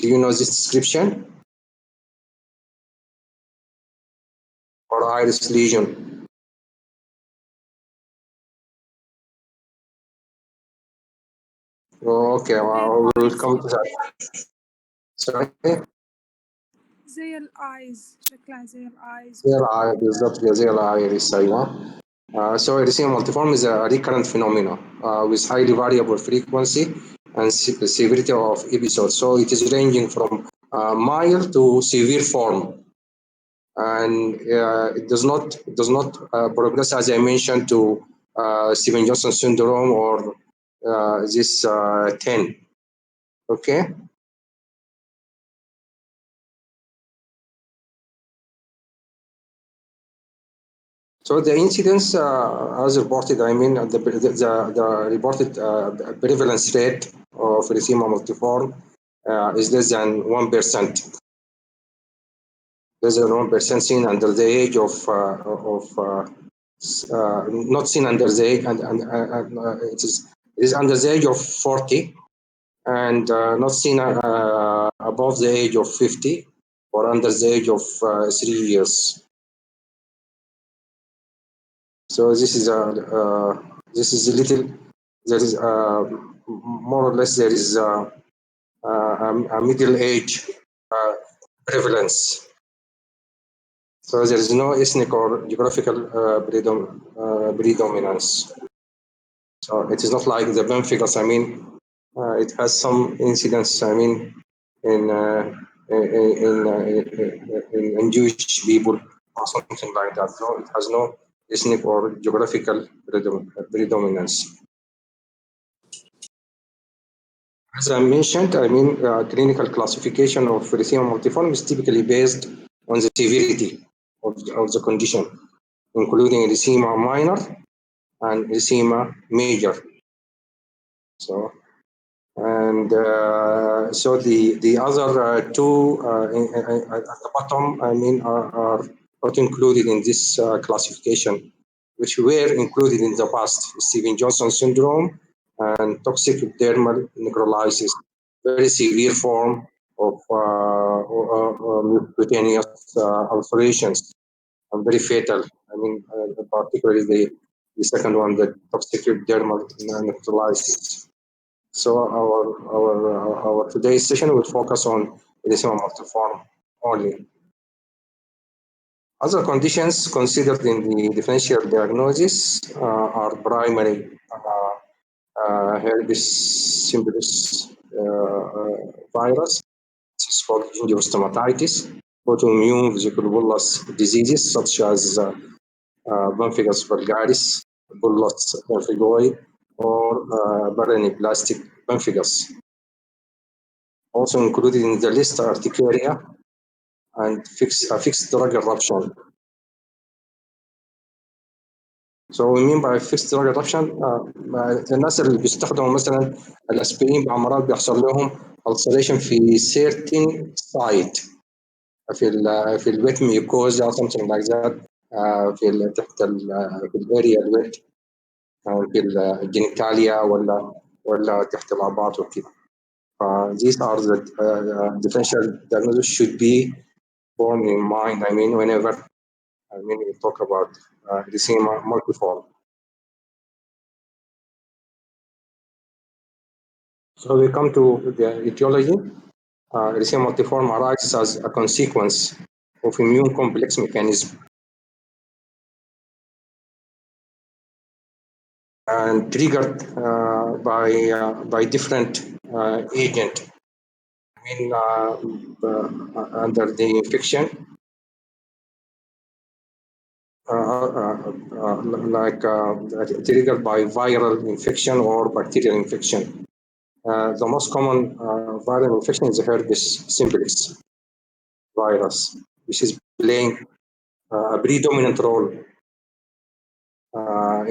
Do you know this description? Or iris lesion? Okay, we'll come to that. Sorry? زي الايز، شكلها زي الايز. زي العاية بالضبط، زي الايريس. ايوه. So erythema multiforme is a recurrent phenomenon with highly variable frequency and severity of episodes. So it is ranging from mild to severe form, and it does not progress, as I mentioned, to Stevens-Johnson syndrome or this 10. Okay. So the incidence, as reported, I mean, the reported prevalence rate of erythema multiforme is less than 1%. Less than 1% seen under the age of not seen under the age, and it is under the age of 40, and not seen above the age of 50 or under the age of 3 years. So this is a little. There is more or less there is a middle age prevalence. So there is no ethnic or geographical predominance. So it is not like the pemphigus. I mean, it has some incidence. I mean, in Jewish people or something like that. No, it has no ethnic or geographical predominance. As I mentioned, I mean, clinical classification of erythema multiforme is typically based on the severity of the condition, including erythema minor and erythema major. So, and so the other two at the bottom, I mean, are not included in this classification, which were included in the past: Stevens-Johnson syndrome and toxic dermal necrolysis, very severe form of cutaneous ulcerations, and very fatal. I mean, particularly the second one, the toxic dermal necrolysis. So our today's session will focus on erythema multiforme only. Other conditions considered in the differential diagnosis are primary herpes simplex virus, which is called gingivostomatitis, autoimmune vesicular diseases such as pemphigus vulgaris, bullous pemphigoid, or paraneoplastic pemphigus. Also included in the list are urticaria and fixed drug eruption. So we mean by fixed drug eruption الناس اللي بيستخدموا مثلا الاسبرين بأمراض بيحصل لهم ulceration في certain site في الويت ميوكوزا or something like that في تحت في الاريا الويت في الجينيتاليا ولا تحت الاباط وكده. These are the differential diagnosis should be borne in mind. I mean, whenever we talk about erythema multiforme. So we come to the etiology. Erythema multiforme arises as a consequence of immune complex mechanism and triggered by different agent. I mean, under the infection, triggered by viral infection or bacterial infection. The most common viral infection is the herpes simplex virus, which is playing a predominant role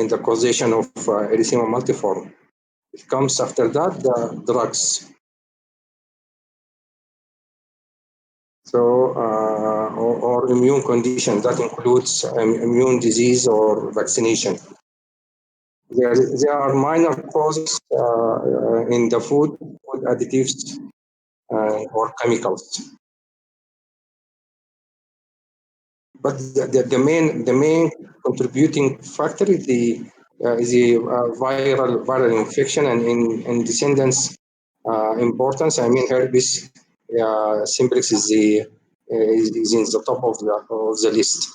in the causation of erythema multiforme. It comes after that the drugs. So, or immune condition that includes immune disease or vaccination. There are minor causes in the food additives or chemicals. But the main contributing factor is the viral infection and in descendants importance. I mean, herpes simplex is in the top of the list,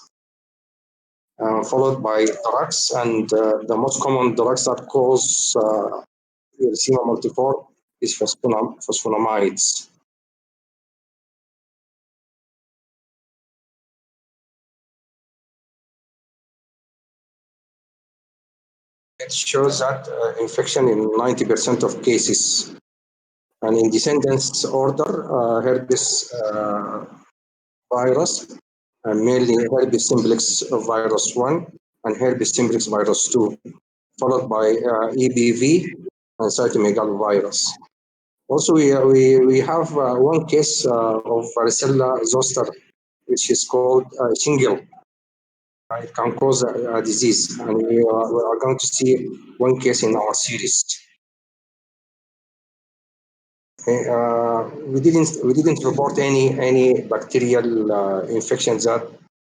followed by drugs, and the most common drugs that cause erythema multiforme is phosphonamides. It shows that infection in 90% of cases. And in descendants order, herpes virus, mainly herpes simplex virus 1 and herpes simplex virus 2, followed by EBV and cytomegalovirus. Also, we have one case of varicella zoster, which is called shingle. It can cause a disease, and we are going to see one case in our series. We didn't report any bacterial infections that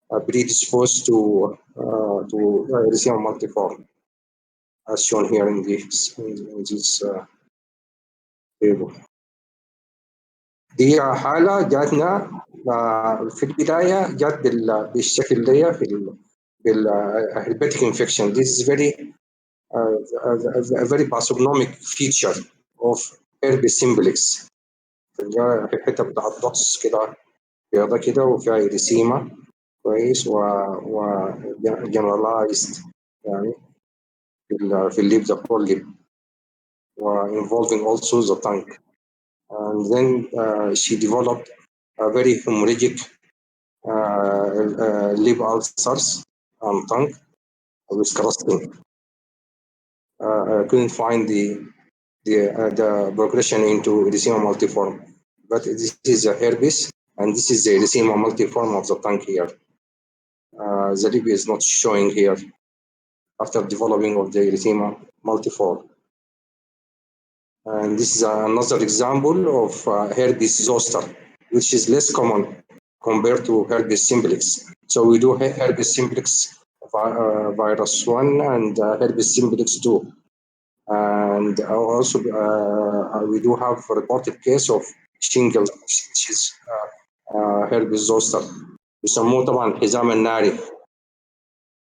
are predisposed to erythema multiforme, as shown here in this table. دي حالة جاتنا في البداية جات بالشكل ده بالهربتيك infection. This is a very pathognomic feature of herpes simplex. الحتة بتاع الضغط كده بيضة كده وفيها إريثيما كويس و generalized يعني في الليب the whole lip involving also the tongue. And then she developed a very hemorrhagic lip ulcers and tongue with crusting. I couldn't find the progression into erythema multiforme, but this is a herpes, and this is the erythema multiforme of the tongue here. The lip is not showing here after developing of the erythema multiforme. And this is another example of herpes zoster, which is less common compared to herpes simplex. So we do herpes simplex virus 1 and herpes simplex 2. And also we do have a reported case of shingles, which is herpes zoster. بيسموه طبعا الحزام الناري